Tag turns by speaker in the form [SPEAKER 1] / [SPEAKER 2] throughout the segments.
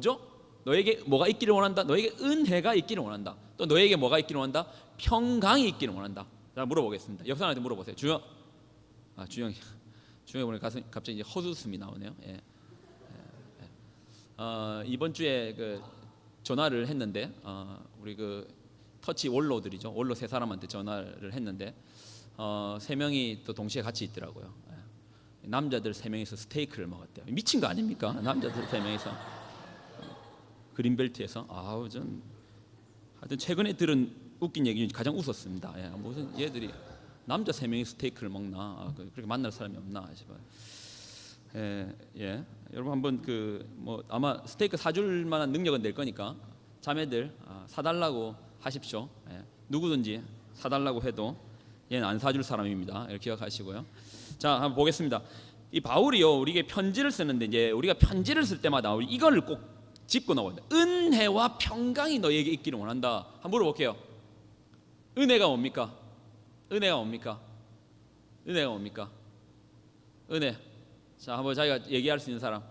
[SPEAKER 1] 뭐죠? 너에게 뭐가 있기를 원한다? 너에게 은혜가 있기를 원한다. 또 너에게 뭐가 있기를 원한다? 평강이 있기를 원한다. 자, 물어보겠습니다. 옆 사람한테 물어보세요. 주영. 주영이 보니까 갑자기 이제 헛웃음이 나오네요. 예. 이번 주에 그 전화를 했는데 우리 그 터치 원로들이죠. 원로 세 사람한테 전화를 했는데 3명이 또 동시에 같이 있더라고요. 예. 남자들 3명이서 스테이크를 먹었대요. 미친 거 아닙니까? 남자들 3명이서 그린벨트에서 하여튼 최근에 들은 웃긴 얘기 가장 웃었습니다. 예. 무슨 얘들이 남자 3명이 스테이크를 먹나? 그렇게 만날 사람이 없나 싶어요. 예. 여러분 한번 아마 스테이크 사줄 만한 능력은 될 거니까 자매들 사달라고 하십시오. 예. 누구든지 사달라고 해도 얘는 안 사줄 사람입니다. 이렇게 기억하시고요. 자, 한번 보겠습니다. 이 바울이요, 우리에게 편지를 쓰는데 이제 우리가 편지를 쓸 때마다 이걸 꼭 짚고 나와야 돼. 은혜와 평강이 너에게 있기를 원한다. 한번 물어볼게요. 은혜가 뭡니까? 은혜가 뭡니까? 은혜가 뭡니까? 은혜. 자, 한번 자기가 얘기할 수 있는 사람.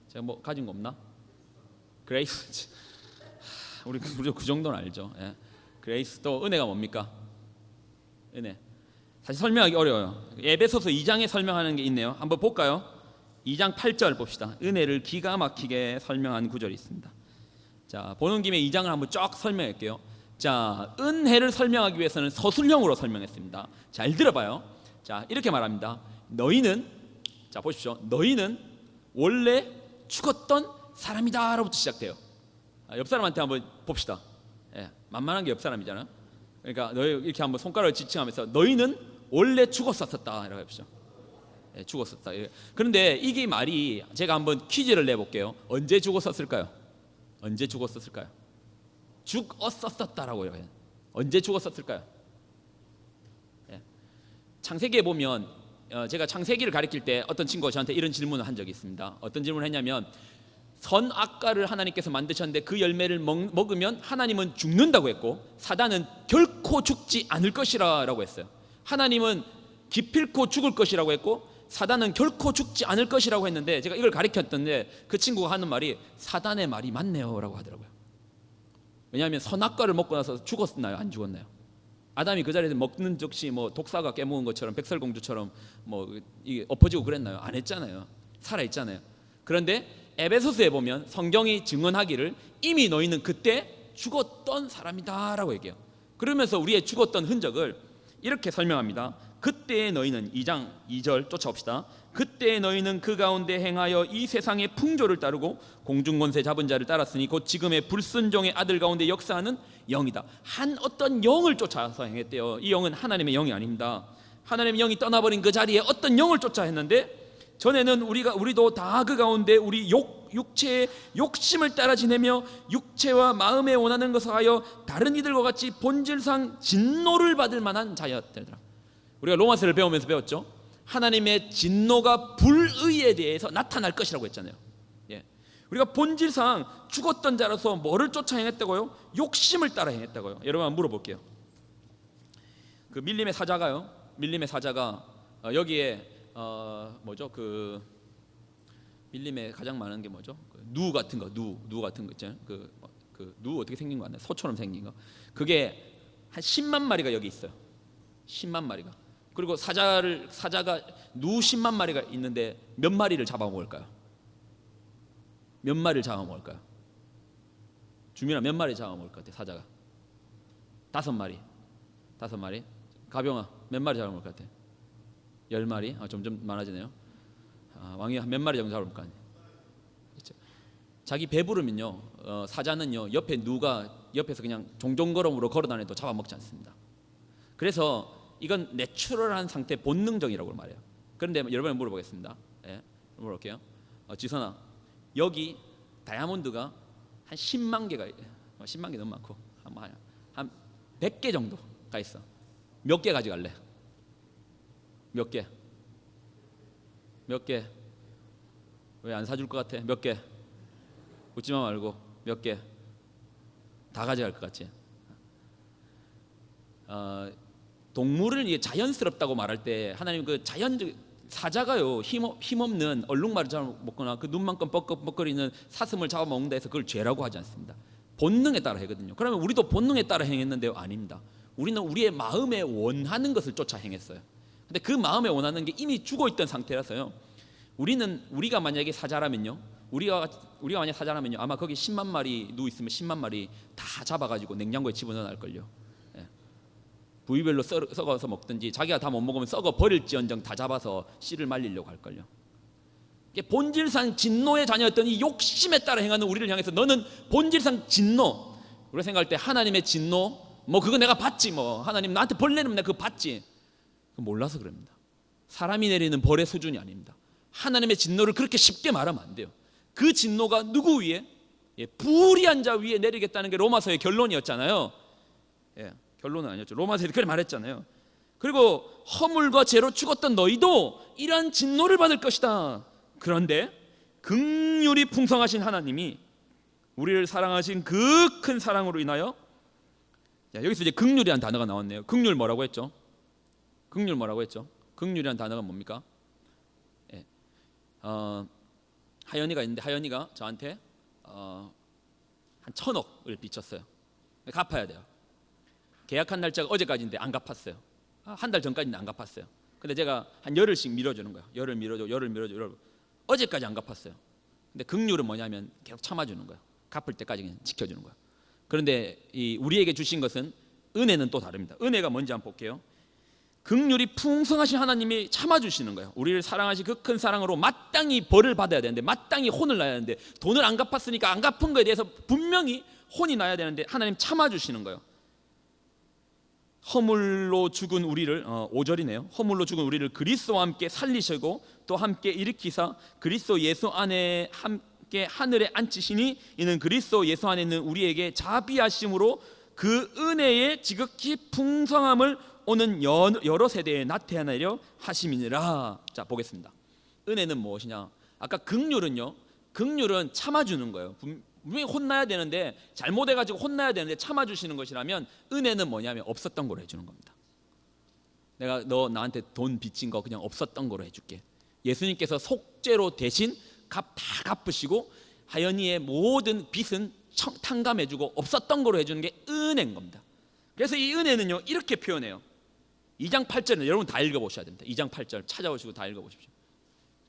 [SPEAKER 1] 제가 뭐 가진 거 없나? 그레이스. 우리 그 정도는 알죠. 예. 그레이스. 또 은혜가 뭡니까? 은혜. 사실 설명하기 어려워요. 에베소서 2장에 설명하는 게 있네요. 한번 볼까요? 2장 8절 봅시다. 은혜를 기가 막히게 설명한 구절이 있습니다. 자, 보는 김에 2장을 한번 쫙 설명할게요. 자, 은혜를 설명하기 위해서는 서술형으로 설명했습니다. 잘 들어봐요. 자, 이렇게 말합니다. 너희는, 자 보십시오. 너희는 원래 죽었던 사람이다 라부터 시작돼요. 옆 사람한테 한번 봅시다. 예, 만만한 게 옆 사람이잖아요. 그러니까 너희 이렇게 한번 손가락을 지칭하면서 너희는 원래 죽었었다 이라고 해보시죠. 예, 죽었었다. 그런데 이게 말이 제가 한번 퀴즈를 내볼게요. 언제 죽었었을까요? 언제 죽었었을까요? 죽었었다라고요. 언제 죽었었을까요? 예. 창세기에 보면 제가 창세기를 가르칠 때 어떤 친구가 저한테 이런 질문을 한 적이 있습니다. 어떤 질문을 했냐면 선악과를 하나님께서 만드셨는데 그 열매를 먹으면 하나님은 죽는다고 했고 사단은 결코 죽지 않을 것이라 라고 했어요. 하나님은 기필코 죽을 것이라고 했고 사단은 결코 죽지 않을 것이라고 했는데 제가 이걸 가르쳤던데 그 친구가 하는 말이 사단의 말이 맞네요 라고 하더라고요. 왜냐하면 선악과를 먹고 나서 죽었나요? 안 죽었나요? 아담이 그 자리에서 먹는 즉시 뭐 독사가 깨먹은 것처럼 백설공주처럼 뭐 이게 엎어지고 그랬나요? 안 했잖아요. 살아있잖아요. 그런데 에베소서에 보면 성경이 증언하기를 이미 너희는 그때 죽었던 사람이다 라고 얘기해요. 그러면서 우리의 죽었던 흔적을 이렇게 설명합니다. 그때의 너희는 2장 2절 쫓아옵시다. 그때의 너희는 그 가운데 행하여 이 세상의 풍조를 따르고 공중권세 잡은 자를 따랐으니 곧 지금의 불순종의 아들 가운데 역사하는 영이다. 한 어떤 영을 쫓아서 행했대요. 이 영은 하나님의 영이 아닙니다. 하나님의 영이 떠나버린 그 자리에 어떤 영을 쫓아 했는데 전에는 우리도 다 그 가운데 우리 육체의 욕심을 따라 지내며 육체와 마음에 원하는 것을 하여 다른 이들과 같이 본질상 진노를 받을 만한 자였더라. 우리가 로마서를 배우면서 배웠죠. 하나님의 진노가 불의에 대해서 나타날 것이라고 했잖아요. 예. 우리가 본질상 죽었던 자로서 뭐를 쫓아 행했다고요? 욕심을 따라 행했다고요. 여러분 한번 물어볼게요. 그 밀림의 사자가요. 밀림의 사자가 여기에 뭐죠? 그 밀림에 가장 많은 게 뭐죠? 누 같은 거, 누 같은 거 있잖아요. 누 어떻게 생긴 거 아나요? 소처럼 생긴 거. 그게 한 10만 마리가 여기 있어요. 10만 마리가. 그리고 사자가 누 10만 마리가 있는데 몇 마리를 잡아먹을까요? 몇 마리를 잡아먹을까요? 주민아 몇 마리 잡아먹을 것 같아? 사자가 5마리. 5마리. 가병아 몇 마리 잡아먹을 것 같아? 10마리. 점점 많아지네요. 왕이 몇 마리 정도 잡을 거 아니에요? 그렇죠? 자기 배부르면요, 사자는요 옆에 누가 옆에서 그냥 종종걸음으로 걸어다녀도 잡아먹지 않습니다. 그래서 이건 내추럴한 상태, 본능적이라고 말해요. 그런데 여러분을 물어보겠습니다. 예, 물어볼게요. 지선아, 여기 다이아몬드가 한 10만 개가 10만 개 너무 많고 한 100개 정도가 있어. 몇 개 가져갈래? 몇 개? 몇 개? 왜 안 사줄 것 같아? 몇 개? 웃지마 말고 몇 개? 다 가져갈 것 같지? 동물을 이게 자연스럽다고 말할 때 하나님 그 자연적 사자가요 힘없는 얼룩말을 잡아먹거나 그 눈만큼 뻑뻑거리는 사슴을 잡아먹는다 해서 그걸 죄라고 하지 않습니다. 본능에 따라 하거든요. 그러면 우리도 본능에 따라 행했는데요? 아닙니다. 우리는 우리의 마음에 원하는 것을 쫓아 행했어요. 근데 그 마음에 원하는 게 이미 죽어있던 상태라서요, 우리가 만약에 사자라면요, 우리가 만약 사자라면요, 아마 거기 10만 마리 누워 있으면 10만 마리 다 잡아가지고 냉장고에 집어넣어 놨걸요. 예. 부위별로 썩어서 먹든지 자기가 다 못 먹으면 썩어 버릴지언정 다 잡아서 씨를 말리려고 할걸요. 본질상 진노의 자녀였던 이 욕심에 따라 행하는 우리를 향해서 너는 본질상 진노, 우리가 생각할 때 하나님의 진노, 뭐 그거 내가 받지, 뭐 하나님 나한테 벌 내리면 내가 그거 받지, 몰라서 그럽니다. 사람이 내리는 벌의 수준이 아닙니다. 하나님의 진노를 그렇게 쉽게 말하면 안 돼요. 그 진노가 누구 위에? 불의한 자 위에 내리겠다는 게 로마서의 결론이었잖아요. 결론은 아니었죠. 로마서에 그렇게 말했잖아요. 그리고 허물과 죄로 죽었던 너희도 이러한 진노를 받을 것이다. 그런데 긍휼이 풍성하신 하나님이 우리를 사랑하신 그 큰 사랑으로 인하여, 여기서 이제 긍휼이라는 단어가 나왔네요. 긍휼 뭐라고 했죠? 긍휼 뭐라고 했죠? 긍휼이라는 단어가 뭡니까? 하연이가 있는데 하연이가 저한테 한 1,000억을 빚졌어요. 갚아야 돼요. 계약한 날짜가 어제까지인데 안 갚았어요. 한 달 전까지는 안 갚았어요. 근데 제가 한 열흘씩 밀어주는 거예요. 열흘 밀어줘. 어제까지 안 갚았어요. 근데 긍휼은 뭐냐면 계속 참아주는 거예요. 갚을 때까지 그냥 지켜주는 거예요. 그런데 우리에게 주신 것은, 은혜는 또 다릅니다. 은혜가 뭔지 한번 볼게요. 긍휼이 풍성하신 하나님이 참아주시는 거예요. 우리를 사랑하신 그 큰 사랑으로 마땅히 벌을 받아야 되는데, 마땅히 혼을 나야 되는데, 돈을 안 갚았으니까 안 갚은 거에 대해서 분명히 혼이 나야 되는데 하나님 참아주시는 거예요. 허물로 죽은 우리를, 5절이네요. 허물로 죽은 우리를 그리스도와 함께 살리시고 또 함께 일으키사 그리스도 예수 안에 함께 하늘에 앉히시니 이는 그리스도 예수 안에 있는 우리에게 자비하심으로 그 은혜의 지극히 풍성함을 오는 여러 세대에 나타내려 하심이니라. 자, 보겠습니다. 은혜는 무엇이냐? 아까 긍휼은요, 긍휼은 참아주는 거예요. 분명히 혼나야 되는데, 잘못해가지고 혼나야 되는데 참아주시는 것이라면, 은혜는 뭐냐면 없었던 거로 해주는 겁니다. 내가 너 나한테 돈 빚진 거 그냥 없었던 거로 해줄게. 예수님께서 속죄로 대신 다 갚으시고 하연이의 모든 빚은 탕감해주고 없었던 거로 해주는 게 은혜인 겁니다. 그래서 이 은혜는요, 이렇게 표현해요. 2장 8절은 여러분 다 읽어보셔야 됩니다. 2장 8절 찾아오시고 다 읽어보십시오.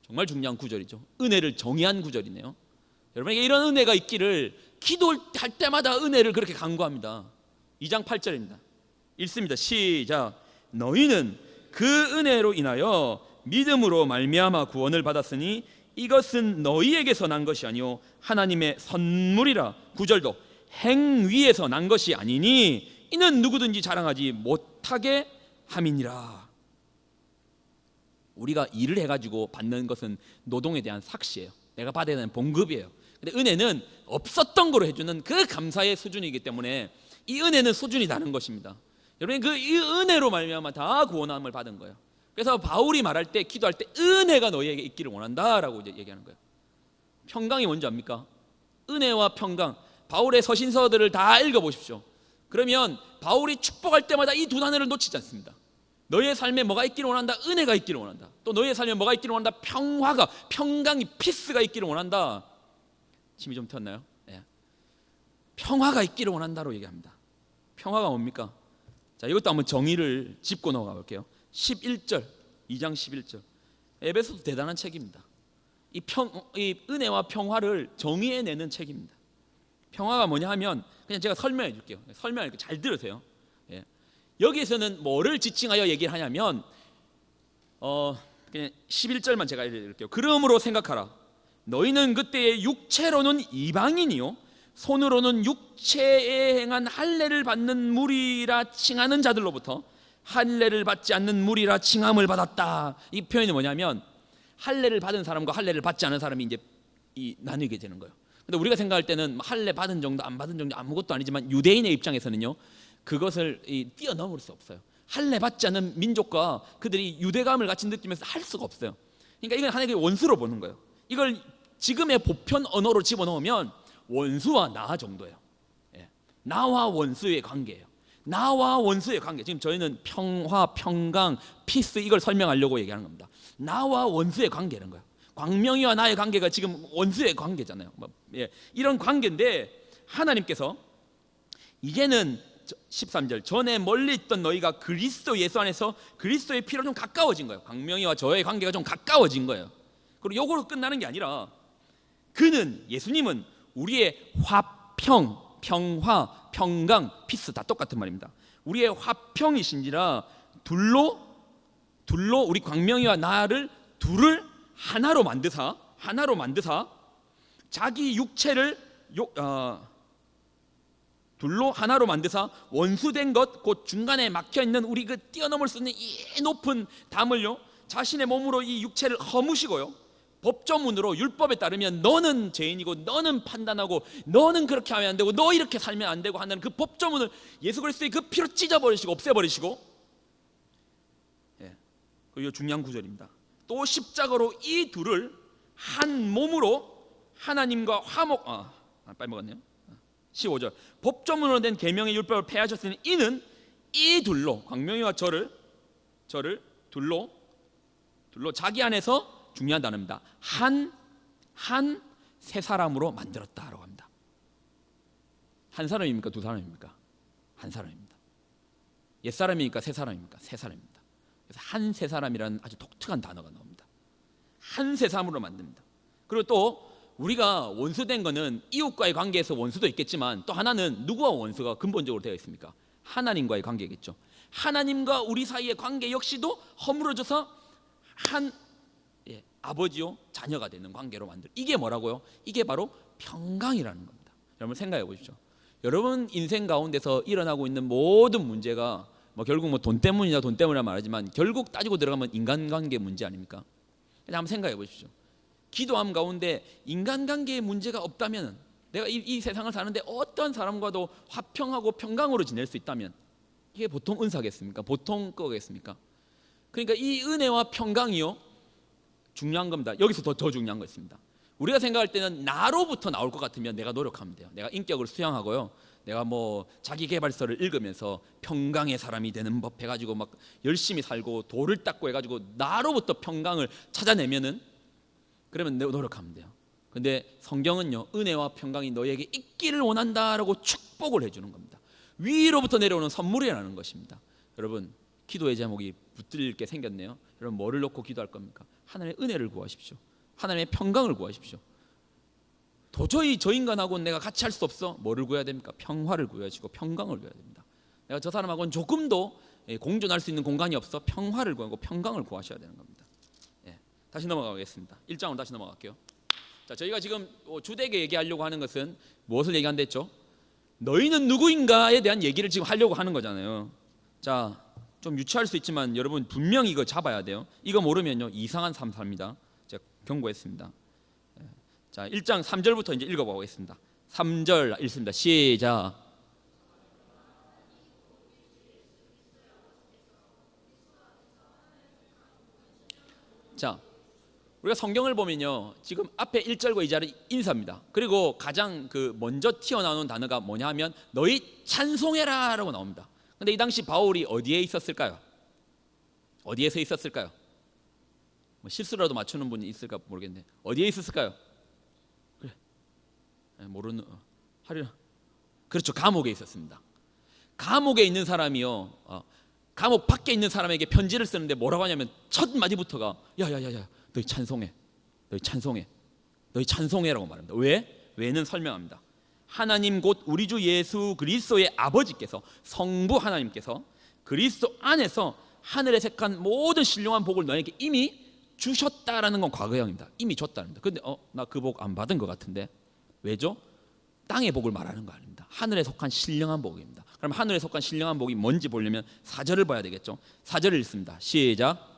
[SPEAKER 1] 정말 중요한 구절이죠. 은혜를 정의한 구절이네요. 여러분에게 이런 은혜가 있기를 기도할 때마다 은혜를 그렇게 간구합니다. 2장 8절입니다. 읽습니다. 시작. 너희는 그 은혜로 인하여 믿음으로 말미암아 구원을 받았으니 이것은 너희에게서 난 것이 아니요 하나님의 선물이라. 9절도 행위에서 난 것이 아니니 이는 누구든지 자랑하지 못하게 함이니라. 우리가 일을 해가지고 받는 것은 노동에 대한 삭시예요. 내가 받아야 되는 봉급이에요. 근데 은혜는 없었던 거로 해주는 그 감사의 수준이기 때문에 이 은혜는 수준이 다른 것입니다. 여러분, 이 은혜로 말미암아 다 구원함을 받은 거예요. 그래서 바울이 말할 때, 기도할 때 은혜가 너희에게 있기를 원한다라고 이제 얘기하는 거예요. 평강이 뭔지 압니까? 은혜와 평강. 바울의 서신서들을 다 읽어보십시오. 그러면 바울이 축복할 때마다 이 두 단어를 놓치지 않습니다. 너희의 삶에 뭐가 있기를 원한다? 은혜가 있기를 원한다. 또 너희의 삶에 뭐가 있기를 원한다? 평강이 피스가 있기를 원한다. 침이 좀 텄나요? 네. 평화가 있기를 원한다로 얘기합니다. 평화가 뭡니까? 자, 이것도 한번 정의를 짚고 넘어가 볼게요. 11절, 2장 11절. 에베소서 대단한 책입니다. 이 은혜와 평화를 정의해내는 책입니다. 평화가 뭐냐 하면, 그냥 제가 설명해 줄게요. 설명할게요. 잘 들으세요. 예. 여기에서는 뭐를 지칭하여 얘기를 하냐면, 그냥 11절만 제가 읽을게요. 그러므로 생각하라. 너희는 그때의 육체로는 이방인이요 손으로는 육체에 행한 할례를 받는 무리라 칭하는 자들로부터 할례를 받지 않는 무리라 칭함을 받았다. 이 표현이 뭐냐면, 할례를 받은 사람과 할례를 받지 않은 사람이 이제 나뉘게 되는 거예요. 근데 우리가 생각할 때는 할례 받은 정도 안 받은 정도 아무것도 아니지만, 유대인의 입장에서는요, 그것을 뛰어넘을 수 없어요. 할례 받지 않는 민족과 그들이 유대감을 같이 느끼면서 할 수가 없어요. 그러니까 이건 하나님의 원수로 보는 거예요. 이걸 지금의 보편 언어로 집어넣으면 원수와 나 정도예요. 예. 나와 원수의 관계예요. 나와 원수의 관계. 지금 저희는 평화, 평강, 피스 이걸 설명하려고 얘기하는 겁니다. 나와 원수의 관계라는 거예요. 광명이와 나의 관계가 지금 원수의 관계잖아요. 이런 관계인데 하나님께서 이제는 13절 전에 멀리 있던 너희가 그리스도 예수 안에서 그리스도의 피로 좀 가까워진 거예요. 광명이와 저의 관계가 좀 가까워진 거예요. 그리고 요거로 끝나는 게 아니라 그는, 예수님은 우리의 화평, 평화, 평강, 피스 다 똑같은 말입니다. 우리의 화평이신지라 둘로 우리 광명이와 나를 둘을 하나로 만드사 자기 육체를 둘로 하나로 만드사 원수된 것 곧 중간에 막혀있는 우리 그 뛰어넘을 수 있는 이 높은 담을요 자신의 몸으로 이 육체를 허무시고요 법조문으로 율법에 따르면 너는 죄인이고 너는 판단하고 너는 그렇게 하면 안 되고 너 이렇게 살면 안 되고 한다는 그 법조문을 예수 그리스도의 그 피로 찢어버리시고 없애버리시고, 그리고 중요한 구절입니다. 또 십자가로 이 둘을 한 몸으로 하나님과 빨리 먹었네요. 15절 법조문으로 된 계명의 율법을 폐하셨으니 이는 이 둘로 광명이와 저를 둘로 자기 안에서, 중요한 단어입니다, 한 세 사람으로 만들었다라고 합니다. 한 사람입니까? 두 사람입니까? 한 사람입니다. 옛 사람이니까 세 사람입니까? 세 사람입니다. 그래서 한 세 사람이라는 아주 독특한 단어가 나옵니다. 한 세 사람으로 만듭니다. 그리고 또 우리가 원수된 거는 이웃과의 관계에서 원수도 있겠지만 또 하나는 누구와 원수가 근본적으로 되어 있습니까? 하나님과의 관계겠죠. 하나님과 우리 사이의 관계 역시도 허물어져서 한 아버지요 자녀가 되는 관계로 만들. 이게 뭐라고요? 이게 바로 평강이라는 겁니다. 여러분 생각해 보십시오. 여러분 인생 가운데서 일어나고 있는 모든 문제가 결국 돈 때문이냐 돈 때문이라 말하지만 결국 따지고 들어가면 인간관계 문제 아닙니까? 한번 생각해 보십시오. 기도함 가운데 인간관계에 문제가 없다면, 내가 이 세상을 사는데 어떤 사람과도 화평하고 평강으로 지낼 수 있다면 이게 보통 은사겠습니까? 보통 거겠습니까? 그러니까 이 은혜와 평강이요 중요한 겁니다. 여기서 더 중요한 거 있습니다. 우리가 생각할 때는 나로부터 나올 것 같으면 내가 노력하면 돼요. 내가 인격을 수양하고요, 내가 자기개발서를 읽으면서 평강의 사람이 되는 법 해가지고 막 열심히 살고 도를 닦고 해가지고 나로부터 평강을 찾아내면은, 그러면 내가 노력하면 돼요. 근데 성경은요 은혜와 평강이 너에게 있기를 원한다라고 축복을 해주는 겁니다. 위로부터 내려오는 선물이라는 것입니다. 여러분 기도의 제목이 붙들 게 생겼네요. 여러분 뭐를 놓고 기도할 겁니까? 하나님의 은혜를 구하십시오. 하나님의 평강을 구하십시오. 도저히 저 인간하고는 내가 같이 할 수 없어. 뭐를 구해야 됩니까? 평화를 구하시고 평강을 구해야 됩니다. 내가 저 사람하고는 조금도 공존할 수 있는 공간이 없어. 평화를 구하고 평강을 구하셔야 되는 겁니다. 다시 넘어가겠습니다. 1장으로 다시 넘어갈게요. 자, 저희가 지금 주되게 얘기하려고 하는 것은 무엇을 얘기한다 했죠? 너희는 누구인가에 대한 얘기를 지금 하려고 하는 거잖아요. 자, 좀 유치할 수 있지만 여러분 분명히 이거 잡아야 돼요. 이거 모르면요 이상한 삶 삽니다. 제가 경고했습니다. 자, 1장 3절부터 이제 읽어보겠습니다. 3절 읽습니다. 시작. 자, 우리가 성경을 보면요 지금 앞에 1절과 2절은 인사입니다. 그리고 가장 먼저 튀어나오는 단어가 뭐냐 하면 너희 찬송해라 라고 나옵니다. 근데 이 당시 바울이 어디에 있었을까요? 어디에서 있었을까요? 실수라도 맞추는 분이 있을까 모르겠네. 어디에 있었을까요? 그래, 모르는 하리라. 그렇죠, 감옥에 있었습니다. 감옥에 있는 사람이요 감옥 밖에 있는 사람에게 편지를 쓰는데 뭐라고 하냐면 첫 마디부터가 야야야야 너희 찬송해, 너희 찬송해, 너희 찬송해라고 말합니다. 왜? 왜는 설명합니다. 하나님 곧 우리 주 예수 그리스도의 아버지께서, 성부 하나님께서 그리스도 안에서 하늘에 색한 모든 신령한 복을 너에게 이미 주셨다라는 건 과거형입니다. 이미 줬다는 겁니다. 근데 나 그 복 안 받은 것 같은데 왜죠? 땅의 복을 말하는 거 아닙니다. 하늘에 속한 신령한 복입니다. 그럼 하늘에 속한 신령한 복이 뭔지 보려면 4절을 봐야 되겠죠. 4절을 읽습니다. 시작.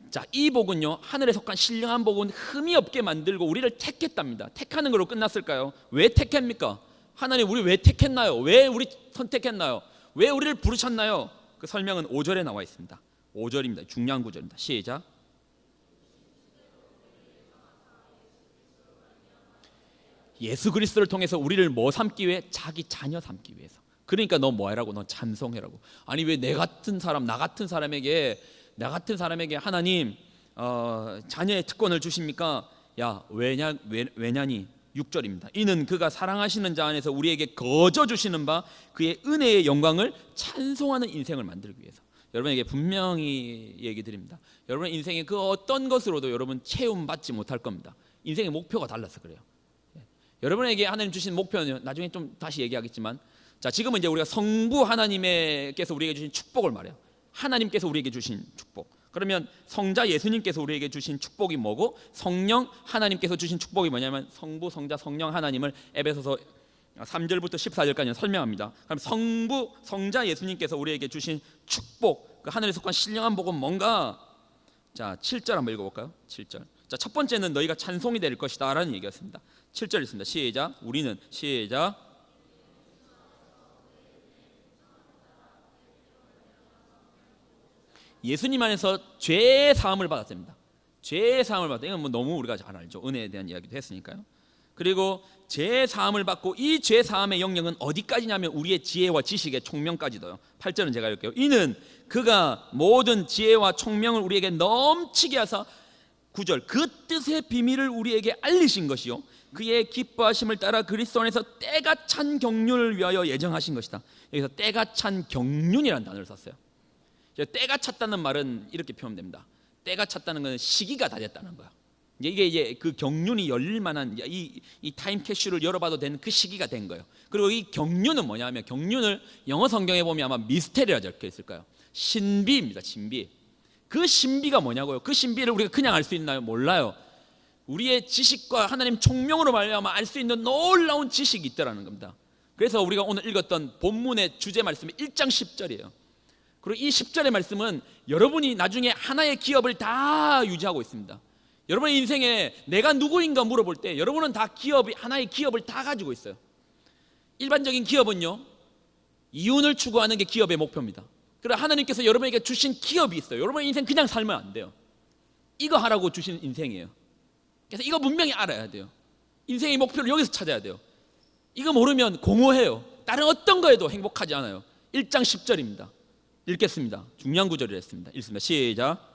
[SPEAKER 1] 자, 이 복은요 하늘에 속한 신령한 복은 흠이 없게 만들고 우리를 택했답니다. 택하는 걸로 끝났을까요? 왜 택합니까? 하나님 우리 왜 택했나요? 왜 우리 선택했나요? 왜 우리를 부르셨나요? 그 설명은 5절에 나와 있습니다. 5절입니다. 중요한 구절입니다. 시작. 예수 그리스도를 통해서 우리를 뭐 삼기 위해? 자기 자녀 삼기 위해서. 그러니까 너 뭐 해라고? 너 찬송해라고. 아니 왜 내 같은 사람, 나 같은 사람에게 하나님 자녀의 특권을 주십니까? 야, 왜냐니? 6절입니다. 이는 그가 사랑하시는 자 안에서 우리에게 거저 주시는 바 그의 은혜의 영광을 찬송하는 인생을 만들기 위해서. 여러분에게 분명히 얘기 드립니다. 여러분의 인생의 그 어떤 것으로도 여러분 채움받지 못할 겁니다. 인생의 목표가 달라서 그래요. 여러분에게 하나님 주신 목표는 나중에 좀 다시 얘기하겠지만, 자, 지금은 이제 우리가 성부 하나님께서 우리에게 주신 축복을 말해요. 하나님께서 우리에게 주신 축복. 그러면 성자 예수님께서 우리에게 주신 축복이 뭐고, 성령 하나님께서 주신 축복이 뭐냐면, 성부, 성자, 성령 하나님을 에베소서 3절부터 14절까지 설명합니다. 그럼 성부, 성자 예수님께서 우리에게 주신 축복, 그 하늘에 속한 신령한 복은 뭔가? 자, 7절 한번 읽어볼까요? 7절. 자, 첫 번째는 너희가 찬송이 될 것이다 라는 얘기였습니다. 7절 있습니다. 시작. 우리는, 시작. 예수님 안에서 죄 사함을 받았습니다. 죄 사함을 받았다. 이건 뭐 너무 우리가 잘 알죠. 은혜에 대한 이야기도 했으니까요. 그리고 죄 사함을 받고, 이 죄 사함의 영역은 어디까지냐면 우리의 지혜와 지식의 총명까지도요. 8절은 제가 읽을게요. 이는 그가 모든 지혜와 총명을 우리에게 넘치게 하사, 9절, 그 뜻의 비밀을 우리에게 알리신 것이요 그의 기뻐하심을 따라 그리스도 안에서 때가 찬 경륜을 위하여 예정하신 것이다. 여기서 때가 찬 경륜이라는 단어를 썼어요. 때가 찼다는 말은 이렇게 표현됩니다. 때가 찼다는 것은 시기가 다 됐다는 거야. 이게 그 경륜이 열릴 만한 이 타임 캐슐을 열어봐도 되는 그 시기가 된 거예요. 그리고 이 경륜은 뭐냐면, 경륜을 영어 성경에 보면 아마 미스테리라 적혀 있을 거예요. 신비입니다. 신비. 그 신비가 뭐냐고요? 그 신비를 우리가 그냥 알 수 있나요? 몰라요. 우리의 지식과 하나님 총명으로 말미암아 알 수 있는 놀라운 지식이 있다라는 겁니다. 그래서 우리가 오늘 읽었던 본문의 주제 말씀이 1장 10절이에요. 그리고 이 10절의 말씀은 여러분이 나중에 하나의 기업을 다 유지하고 있습니다. 여러분의 인생에 내가 누구인가 물어볼 때 여러분은 다 하나의 기업을 다 가지고 있어요. 일반적인 기업은요, 이윤을 추구하는 게 기업의 목표입니다. 그러나 하나님께서 여러분에게 주신 기업이 있어요. 여러분의 인생 그냥 살면 안 돼요. 이거 하라고 주신 인생이에요. 그래서 이거 분명히 알아야 돼요. 인생의 목표를 여기서 찾아야 돼요. 이거 모르면 공허해요. 다른 어떤 거에도 행복하지 않아요. 1장 10절입니다. 읽겠습니다. 중요한 구절을 했습니다. 읽습니다. 시작.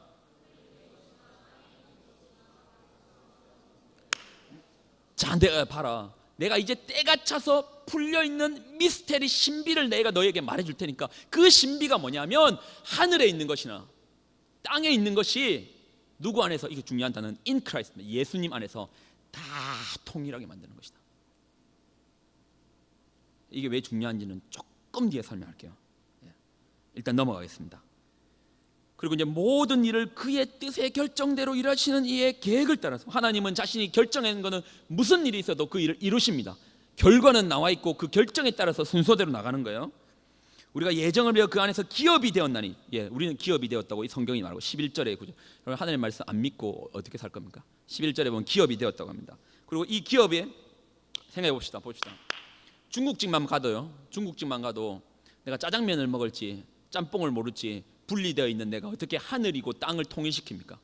[SPEAKER 1] 자, 내가 봐라. 내가 이제 때가 차서 풀려있는 미스테리 신비를 내가 너에게 말해줄 테니까, 그 신비가 뭐냐면 하늘에 있는 것이나 땅에 있는 것이 누구 안에서, 이게 중요한 단어는 in Christ입니다. 예수님 안에서 다 통일하게 만드는 것이다. 이게 왜 중요한지는 조금 뒤에 설명할게요. 일단 넘어가겠습니다. 그리고 이제 모든 일을 그의 뜻의 결정대로 일하시는 이의 계획을 따라서, 하나님은 자신이 결정한 것은 무슨 일이 있어도 그 일을 이루십니다. 결과는 나와 있고 그 결정에 따라서 순서대로 나가는 거예요. 우리가 예정을 위하여 그 안에서 기업이 되었나니, 우리는 기업이 되었다고 이 성경이 말하고, 11절의 구절. 여러분, 하나님의 말씀 안 믿고 어떻게 살 겁니까? 11절에 보면 기업이 되었다고 합니다. 그리고 이 기업에 생각해 봅시다. 중국집만 가도 내가 짜장면을 먹을지 짬뽕을 모를지 분리되어 있는 내가 어떻게 하늘이고 땅을 통일시킵니까?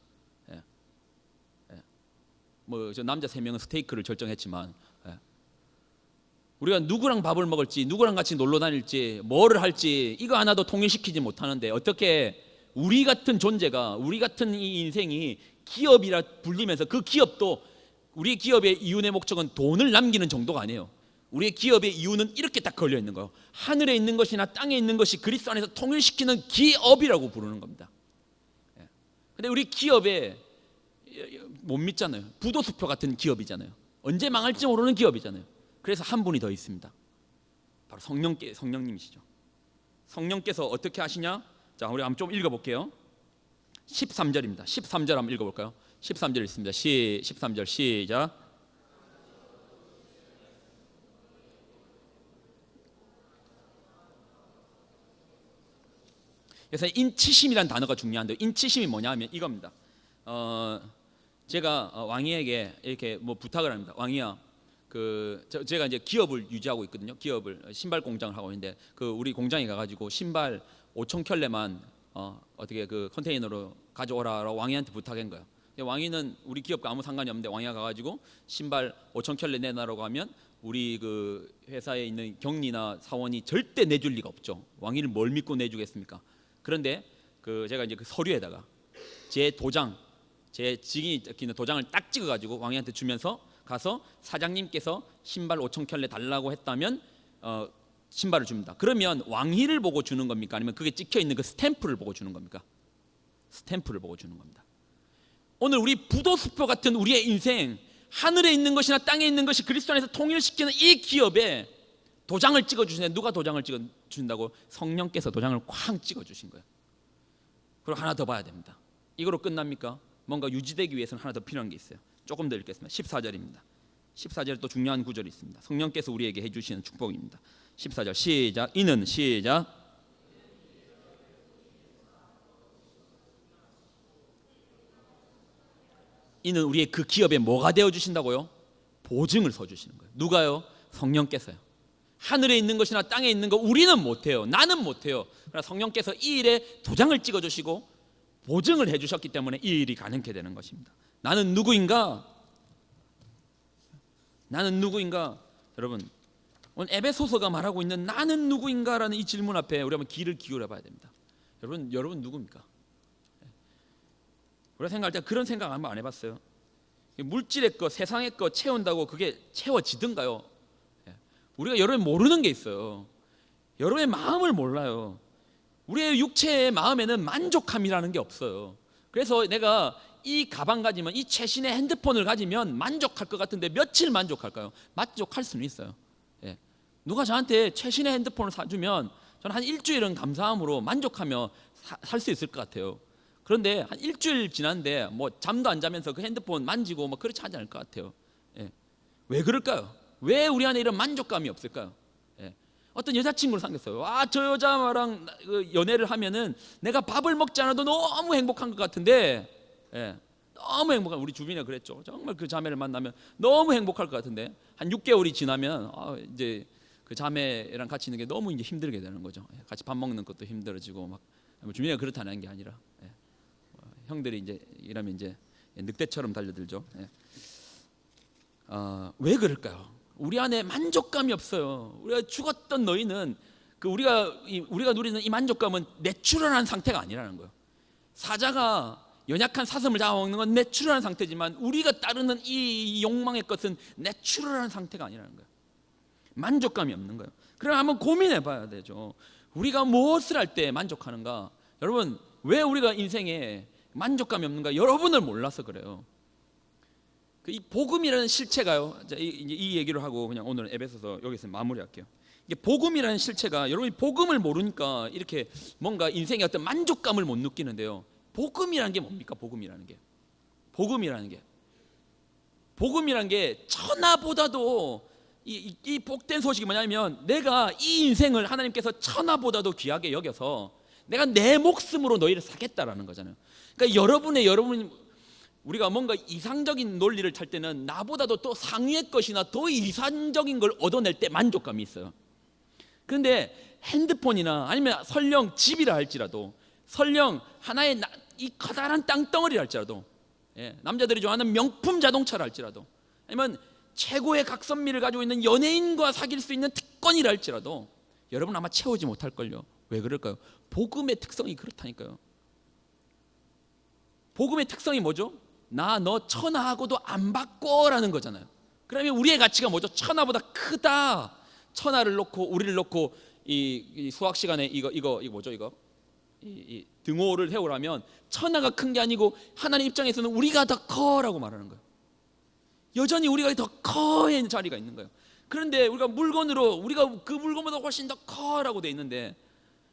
[SPEAKER 1] 뭐 저 남자 3명은 스테이크를 결정했지만, 우리가 누구랑 밥을 먹을지, 누구랑 같이 놀러 다닐지, 뭐를 할지 이거 하나도 통일시키지 못하는데, 어떻게 우리 같은 존재가, 우리 같은 이 인생이 기업이라 불리면서, 그 기업도, 우리 기업의 이윤의 목적은 돈을 남기는 정도가 아니에요. 우리의 기업의 이유는 이렇게 딱 걸려 있는 거예요. 하늘에 있는 것이나 땅에 있는 것이 그리스도 안에서 통일시키는 기업이라고 부르는 겁니다. 근데 우리 기업에 못 믿잖아요. 부도수표 같은 기업이잖아요. 언제 망할지 모르는 기업이잖아요. 그래서 한 분이 더 있습니다. 바로 성령님이시죠. 성령께서 어떻게 하시냐? 자, 우리 한번 좀 읽어볼게요. 13절입니다. 13절 한번 읽어볼까요? 13절 있습니다. 13절 시작. 그래서 인치심이라는 단어가 중요한데, 인치심이 뭐냐면 이겁니다. 제가 왕이에게 이렇게 뭐 부탁을 합니다. 왕이야, 제가 이제 기업을 유지하고 있거든요. 신발 공장을 하고 있는데, 우리 공장에 가가지고 신발 5천 켤레만 어떻게 그 컨테이너로 가져오라라고 왕이한테 부탁한 거예요. 왕이는 우리 기업과 아무 상관이 없는데, 왕이가 가가지고 신발 5천 켤레 내놔라고 하면 우리 그 회사에 있는 경리나 사원이 절대 내줄 리가 없죠. 왕위를 뭘 믿고 내주겠습니까? 그런데 그 제가 이제 그 서류에다가 제 도장, 제 직인이 적힌 도장을 딱 찍어가지고 왕이한테 주면서 가서 사장님께서 신발 5천 켤레 달라고 했다면 신발을 줍니다. 그러면 왕위를 보고 주는 겁니까? 아니면 그게 찍혀 있는 그 스탬프를 보고 주는 겁니까? 스탬프를 보고 주는 겁니다. 오늘 우리 부도수표 같은 우리의 인생, 하늘에 있는 것이나 땅에 있는 것이 그리스도 안에서 통일시키는 이 기업에 도장을 찍어주시는데, 누가 도장을 찍어준다고? 성령께서 도장을 쾅 찍어주신 거예요. 그리고 하나 더 봐야 됩니다. 이거로 끝납니까? 뭔가 유지되기 위해서는 하나 더 필요한 게 있어요. 조금 더 읽겠습니다. 14절입니다. 14절에 또 중요한 구절이 있습니다. 성령께서 우리에게 해주시는 축복입니다. 14절 시작. 이는 시작. 이는 우리의 그 기업에 뭐가 되어 주신다고요? 보증을 서 주시는 거예요. 누가요? 성령께서요. 하늘에 있는 것이나 땅에 있는 거 우리는 못해요. 나는 못해요. 그러나 성령께서 이 일에 도장을 찍어 주시고 보증을 해 주셨기 때문에 이 일이 가능하게 되는 것입니다. 나는 누구인가? 나는 누구인가? 여러분, 오늘 에베소서가 말하고 있는 나는 누구인가라는 이 질문 앞에 우리 한번 귀를 기울여 봐야 됩니다. 여러분 누굽니까? 우리가 생각할 때 그런 생각 한번 안 해봤어요? 물질의 것, 세상의 것 채운다고 그게 채워지든가요? 우리가 여러분 모르는 게 있어요. 여러분의 마음을 몰라요. 우리의 육체의 마음에는 만족함이라는 게 없어요. 그래서 내가 이 가방 가지면, 이 최신의 핸드폰을 가지면 만족할 것 같은데 며칠 만족할까요? 만족할 수는 있어요. 누가 저한테 최신의 핸드폰을 사주면 저는 한 일주일은 감사함으로 만족하며 살 수 있을 것 같아요. 그런데 한 일주일 지났는데 뭐 잠도 안 자면서 그 핸드폰 만지고 뭐 그렇지 하지 않을 것 같아요. 왜 그럴까요? 왜 우리 안에 이런 만족감이 없을까요? 어떤 여자친구를 사귀었어요. 저 여자랑 연애를 하면은 내가 밥을 먹지 않아도 너무 행복한 것 같은데, 너무 행복한, 우리 주변에 그랬죠. 정말 그 자매를 만나면 너무 행복할 것 같은데 한 6개월이 지나면 이제 그 자매랑 같이 있는 게 너무 이제 힘들게 되는 거죠. 같이 밥 먹는 것도 힘들어지고 막 주변에 그렇다는 게 아니라 형들이 이제 이러면 이제 늑대처럼 달려들죠. 왜 그럴까요? 우리 안에 만족감이 없어요. 우리가 죽었던 너희는 우리가 누리는 이 만족감은 내추럴한 상태가 아니라는 거예요. 사자가 연약한 사슴을 잡아먹는 건 내추럴한 상태지만 우리가 따르는 이 욕망의 것은 내추럴한 상태가 아니라는 거예요. 만족감이 없는 거예요. 그럼 한번 고민해 봐야 되죠. 우리가 무엇을 할 때 만족하는가? 여러분, 왜 우리가 인생에 만족감이 없는가? 여러분을 몰라서 그래요. 이 복음이라는 실체가요. 이 얘기를 하고 그냥 오늘 에베소서 여기서 마무리할게요. 이게 복음이라는 실체가, 여러분이 복음을 모르니까 이렇게 뭔가 인생의 어떤 만족감을 못 느끼는데요. 복음이라는 게 뭡니까? 복음이라는 게 천하보다도 이 복된 소식이 뭐냐면, 내가 이 인생을 하나님께서 천하보다도 귀하게 여겨서 내가 내 목숨으로 너희를 사겠다라는 거잖아요. 그러니까 여러분 우리가 뭔가 이상적인 논리를 탈 때는 나보다도 또 상위의 것이나 더 이상적인 걸 얻어낼 때 만족감이 있어요. 그런데 핸드폰이나 아니면 설령 집이라 할지라도, 설령 하나의 이 커다란 땅덩어리라 할지라도, 남자들이 좋아하는 명품 자동차라 할지라도, 아니면 최고의 각선미를 가지고 있는 연예인과 사귈 수 있는 특권이라 할지라도 여러분 아마 채우지 못할걸요. 왜 그럴까요? 복음의 특성이 그렇다니까요. 복음의 특성이 뭐죠? 나 너 천하하고도 안 바꿔라는 거잖아요. 그러면 우리의 가치가 뭐죠? 천하보다 크다. 천하를 놓고 우리를 놓고 이 수학 시간에 이거 뭐죠? 이 등호를 해오라면 천하가 큰 게 아니고 하나님 입장에서는 우리가 더 커라고 말하는 거예요. 여전히 우리가 더 커의 자리가 있는 거예요. 그런데 우리가 그 물건보다 훨씬 더 커라고 돼 있는데,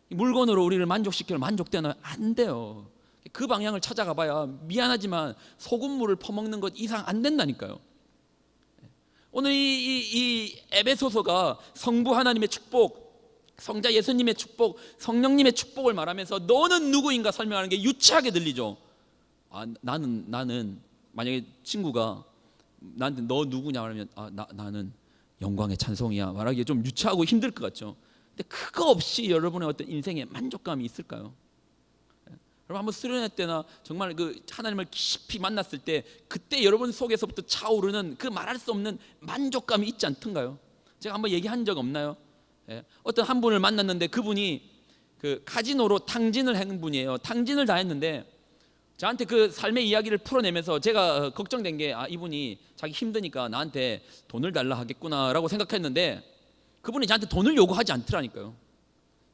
[SPEAKER 1] 이 물건으로 우리를 만족시키면 만족되나? 안 돼요. 그 방향을 찾아가 봐야 미안하지만 소금물을 퍼먹는 것 이상 안 된다니까요. 오늘 이 에베소서가 성부 하나님의 축복, 성자 예수님의 축복, 성령님의 축복을 말하면서 너는 누구인가 설명하는 게 유치하게 들리죠. 나는 만약에 친구가 나한테 너 누구냐 말하면 나는 영광의 찬송이야 말하기 좀 유치하고 힘들 것 같죠. 근데 그거 없이 여러분의 어떤 인생에 만족감이 있을까요? 여러분 한번 수련회 때나 정말 그 하나님을 깊이 만났을 때 그때 여러분 속에서부터 차오르는 그 말할 수 없는 만족감이 있지 않던가요? 제가 한번 얘기한 적 없나요? 예. 어떤 한 분을 만났는데 그분이 그 카지노로 탕진을 한 분이에요. 탕진을 다 했는데 저한테 그 삶의 이야기를 풀어내면서 제가 걱정된 게 이분이 자기 힘드니까 나한테 돈을 달라 하겠구나라고 생각했는데 그분이 저한테 돈을 요구하지 않더라니까요.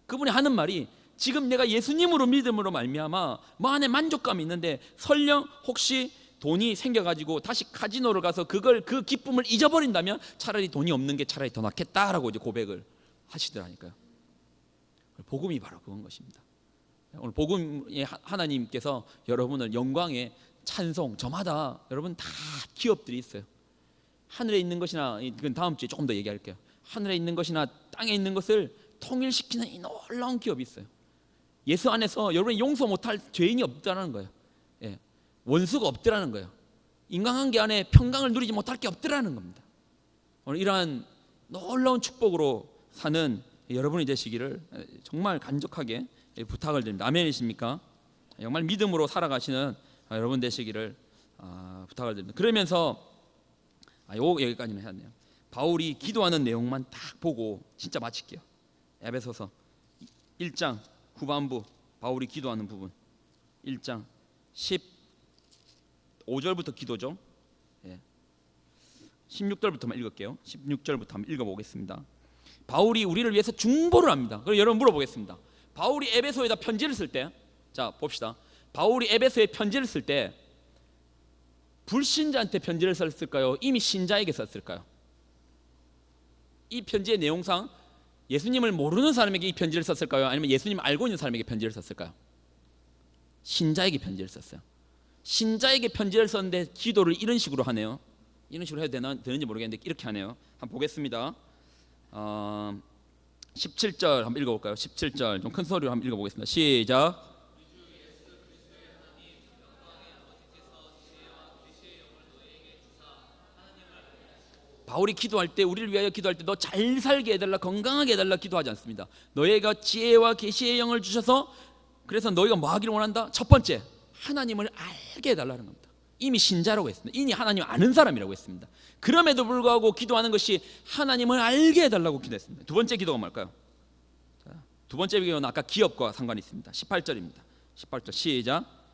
[SPEAKER 1] 그분이 하는 말이 지금 내가 예수님으로 믿음으로 말미암아 뭐 안에 만족감이 있는데 설령 혹시 돈이 생겨가지고 다시 카지노를 가서 그 기쁨을 잊어버린다면 차라리 돈이 없는 게 차라리 더 낫겠다라고 이제 고백을 하시더라니까요. 복음이 바로 그건 것입니다. 오늘 복음의 하나님께서 여러분을 영광의 찬송, 저마다 여러분 다 기업들이 있어요. 하늘에 있는 것이나, 이건 다음 주에 조금 더 얘기할게요. 하늘에 있는 것이나 땅에 있는 것을 통일시키는 이 놀라운 기업이 있어요. 예수 안에서 여러분이 용서 못할 죄인이 없다는 거예요. 예. 원수가 없더라는 거예요. 인간관계 안에 평강을 누리지 못할 게 없더라는 겁니다. 오늘 이러한 놀라운 축복으로 사는 여러분이 되시기를 정말 간절하게 부탁을 드립니다. 아멘이십니까? 정말 믿음으로 살아가시는 여러분 되시기를 부탁을 드립니다. 그러면서 여기까지는 해야 돼요. 바울이 기도하는 내용만 딱 보고 진짜 마칠게요. 에베소서 1장 후반부 바울이 기도하는 부분 1장 15절부터 기도죠. 16절부터만 읽을게요. 16절부터 한번 읽어보겠습니다. 바울이 우리를 위해서 중보를 합니다. 그럼 여러분 물어보겠습니다. 바울이 에베소에다 편지를 쓸 때, 자 봅시다. 바울이 에베소에 편지를 쓸 때 불신자한테 편지를 썼을까요? 이미 신자에게 썼을까요? 이 편지의 내용상 예수님을 모르는 사람에게 이 편지를 썼을까요? 아니면 예수님을 알고 있는 사람에게 편지를 썼을까요? 신자에게 편지를 썼어요. 신자에게 편지를 썼는데 기도를 이런 식으로 하네요. 이런 식으로 해도 되는지 모르겠는데 이렇게 하네요. 한번 보겠습니다. 17절 한번 읽어볼까요? 17절 좀 큰 소리로 한번 읽어보겠습니다. 시작. 바울이 기도할 때, 우리를 위하여 기도할 때 너 잘 살게 해달라, 건강하게 해달라 기도하지 않습니다. 너희가 지혜와 계시의 영을 주셔서, 그래서 너희가 뭐 하기를 원한다? 첫 번째, 하나님을 알게 해달라는 겁니다. 이미 신자라고 했습니다. 이미 하나님을 아는 사람이라고 했습니다. 그럼에도 불구하고 기도하는 것이 하나님을 알게 해달라고 기도했습니다. 두 번째 기도가 뭘까요? 두 번째 기도는 아까 기업과 상관이 있습니다. 18절입니다. 18절 시작.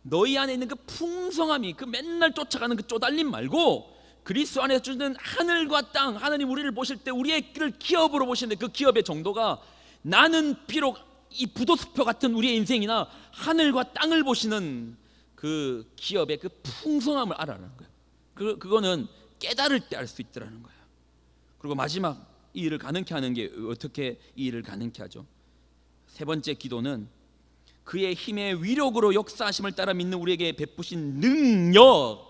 [SPEAKER 1] 너희 안에 있는 그 풍성함이, 그 맨날 쫓아가는 그 쪼달림 말고 그리스도 안에서 주는 하늘과 땅, 하나님 우리를 보실 때 우리의 길을 기업으로 보시는데 그 기업의 정도가 나는 비록 이 부도수표 같은 우리의 인생이나 하늘과 땅을 보시는 그 기업의 그 풍성함을 알아라는 거예요. 그거는 깨달을 때 알 수 있더라는 거예요. 그리고 마지막 이 일을 가능케 하는 게 어떻게 이 일을 가능케 하죠? 세 번째 기도는 그의 힘의 위력으로 역사하심을 따라 믿는 우리에게 베푸신 능력,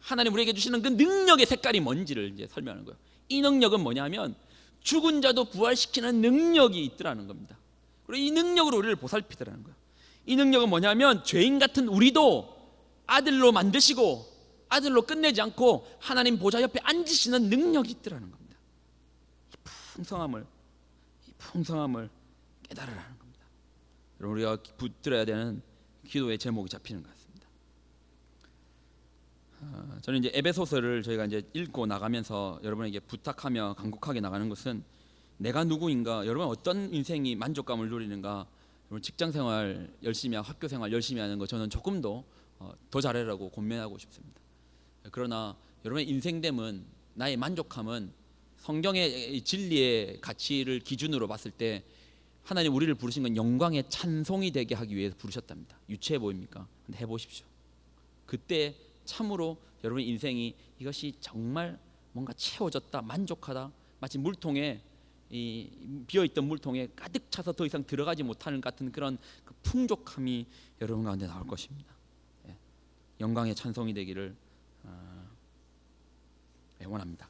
[SPEAKER 1] 하나님 우리에게 주시는 그 능력의 색깔이 뭔지를 이제 설명하는 거예요. 이 능력은 뭐냐면 죽은 자도 부활시키는 능력이 있더라는 겁니다. 그리고 이 능력으로 우리를 보살피더라는 거예요. 이 능력은 뭐냐면 죄인 같은 우리도 아들로 만드시고 아들로 끝내지 않고 하나님 보좌 옆에 앉으시는 능력이 있더라는 겁니다. 이 풍성함을 깨달으라는 겁니다. 여러분, 우리가 붙들어야 되는 기도의 제목이 잡히는 것 같습니다. 저는 이제 에베소서를 저희가 이제 읽고 나가면서 여러분에게 부탁하며 간곡하게 나가는 것은 내가 누구인가, 여러분 어떤 인생이 만족감을 누리는가, 여러분 직장생활 열심히 하고 학교생활 열심히 하는 거 저는 조금 더 잘하라고 권면하고 싶습니다. 그러나 여러분의 인생됨은, 나의 만족함은 성경의 진리의 가치를 기준으로 봤을 때 하나님 우리를 부르신 건 영광의 찬송이 되게 하기 위해서 부르셨답니다. 유치해 보입니까? 근데 해보십시오. 그때 참으로 여러분의 인생이 이것이 정말 뭔가 채워졌다, 만족하다, 마치 물통에 이 비어있던 물통에 가득 차서 더 이상 들어가지 못하는 같은 그런 그 풍족함이 여러분 가운데 나올 것입니다. 영광의 찬송이 되기를 원합니다.